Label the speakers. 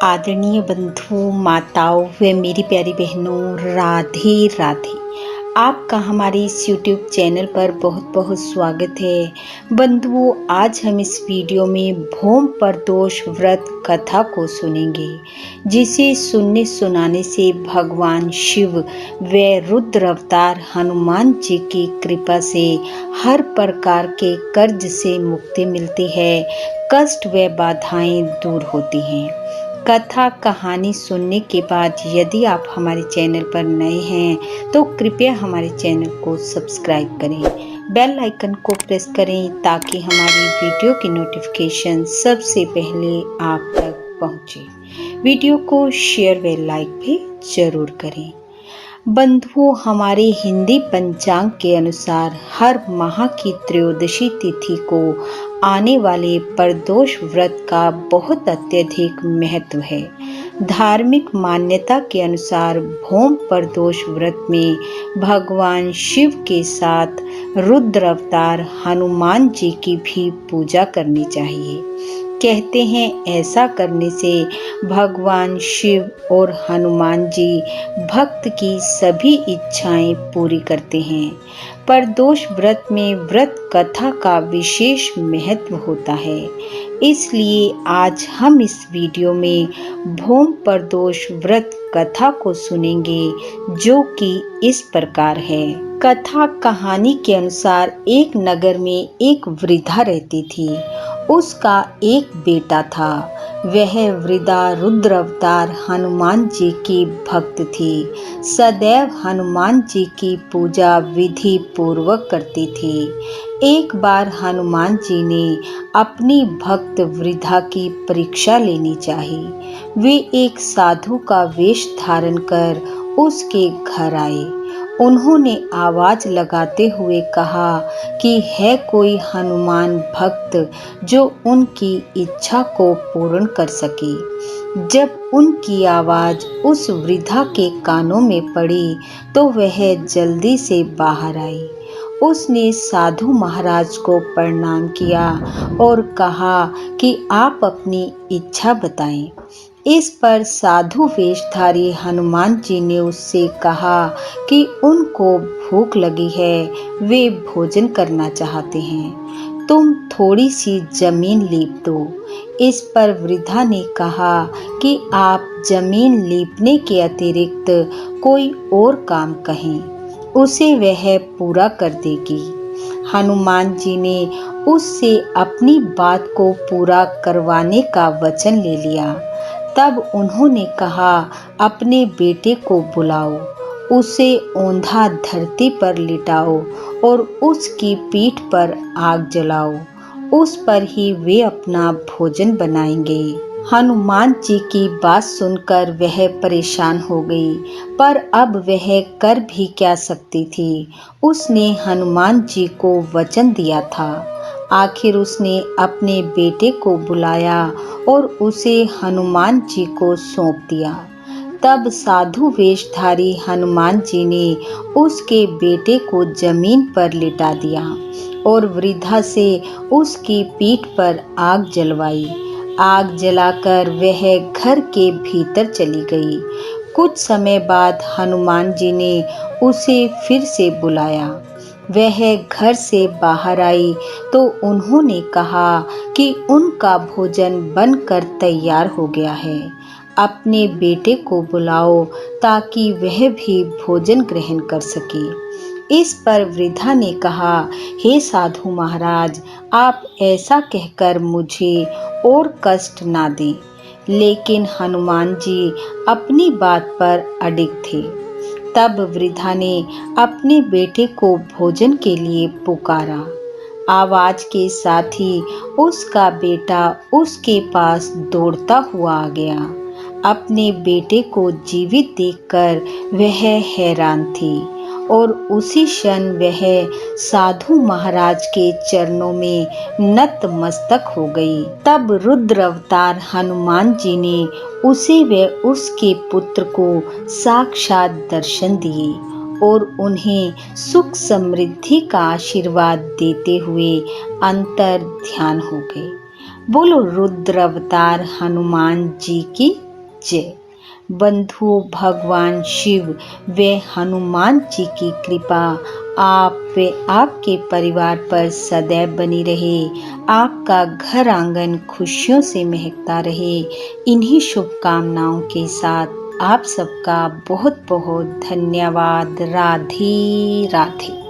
Speaker 1: आदरणीय बंधु माताओं व मेरी प्यारी बहनों, राधे राधे। आपका हमारे इस YouTube चैनल पर बहुत बहुत स्वागत है। बंधुओं, आज हम इस वीडियो में भौम प्रदोष व्रत कथा को सुनेंगे, जिसे सुनने सुनाने से भगवान शिव व रुद्र अवतार हनुमान जी की कृपा से हर प्रकार के कर्ज से मुक्ति मिलती है, कष्ट व बाधाएं दूर होती हैं। कथा कहानी सुनने के बाद यदि आप हमारे चैनल पर नए हैं तो कृपया हमारे चैनल को सब्सक्राइब करें, बेल आइकन को प्रेस करें ताकि हमारी वीडियो की नोटिफिकेशन सबसे पहले आप तक पहुंचे। वीडियो को शेयर व लाइक भी जरूर करें। बंधुओं, हमारे हिंदी पंचांग के अनुसार हर माह की त्रयोदशी तिथि को आने वाले प्रदोष व्रत का बहुत अत्यधिक महत्व है। धार्मिक मान्यता के अनुसार भौम प्रदोष व्रत में भगवान शिव के साथ रुद्र अवतार हनुमान जी की भी पूजा करनी चाहिए। कहते हैं ऐसा करने से भगवान शिव और हनुमान जी भक्त की सभी इच्छाएं पूरी करते हैं। प्रदोष व्रत में व्रत कथा का विशेष महत्व होता है, इसलिए आज हम इस वीडियो में भौम प्रदोष व्रत कथा को सुनेंगे, जो कि इस प्रकार है। कथा कहानी के अनुसार एक नगर में एक वृद्धा रहती थी। उसका एक बेटा था। वह वृद्धा रुद्र अवतार हनुमान जी की भक्त थी। सदैव हनुमान जी की पूजा विधि पूर्वक करती थी। एक बार हनुमान जी ने अपनी भक्त वृद्धा की परीक्षा लेनी चाही। वे एक साधु का वेश धारण कर उसके घर आए। उन्होंने आवाज लगाते हुए कहा कि है कोई हनुमान भक्त जो उनकी इच्छा को पूर्ण कर सके। जब उनकी आवाज उस वृद्धा के कानों में पड़ी तो वह जल्दी से बाहर आई। उसने साधु महाराज को प्रणाम किया और कहा कि आप अपनी इच्छा बताएं। इस पर साधु वेशधारी हनुमान जी ने उससे कहा कि उनको भूख लगी है, वे भोजन करना चाहते हैं, तुम थोड़ी सी जमीन लीप दो। इस पर वृद्धा ने कहा कि आप जमीन लीपने के अतिरिक्त कोई और काम कहें, उसे वह पूरा कर देगी। हनुमान जी ने उससे अपनी बात को पूरा करवाने का वचन ले लिया। तब उन्होंने कहा, अपने बेटे को बुलाओ, उसे औंधा धरती पर लिटाओ और उसकी पीठ पर आग जलाओ। उस पर ही वे अपना भोजन बनाएंगे। हनुमान जी की बात सुनकर वह परेशान हो गई, पर अब वह कर भी क्या सकती थी। उसने हनुमान जी को वचन दिया था। आखिर उसने अपने बेटे को बुलाया और उसे हनुमान जी को सौंप दिया। तब साधु वेशधारी हनुमान जी ने उसके बेटे को जमीन पर लिटा दिया और वृद्धा से उसकी पीठ पर आग जलवाई। आग जलाकर वह घर के भीतर चली गई। कुछ समय बाद हनुमान जी ने उसे फिर से बुलाया। वह घर से बाहर आई तो उन्होंने कहा कि उनका भोजन बनकर तैयार हो गया है, अपने बेटे को बुलाओ ताकि वह भी भोजन ग्रहण कर सके। इस पर वृद्धा ने कहा, हे साधु महाराज, आप ऐसा कहकर मुझे और कष्ट ना दें। लेकिन हनुमान जी अपनी बात पर अडिग थे। तब वृद्धा ने अपने बेटे को भोजन के लिए पुकारा। आवाज के साथ ही उसका बेटा उसके पास दौड़ता हुआ आ गया। अपने बेटे को जीवित देखकर वह हैरान थी और उसी क्षण वह साधु महाराज के चरणों में नतमस्तक हो गई। तब रुद्र अवतार हनुमान जी ने उसे व उसके पुत्र को साक्षात दर्शन दिए और उन्हें सुख समृद्धि का आशीर्वाद देते हुए अंतर ध्यान हो गए। बोलो रुद्र अवतार हनुमान जी की जय। बंधुओं, भगवान शिव व हनुमान जी की कृपा आप व आपके परिवार पर सदैव बनी रहे। आपका घर आंगन खुशियों से महकता रहे। इन्हीं शुभकामनाओं के साथ आप सबका बहुत बहुत धन्यवाद। राधे राधे।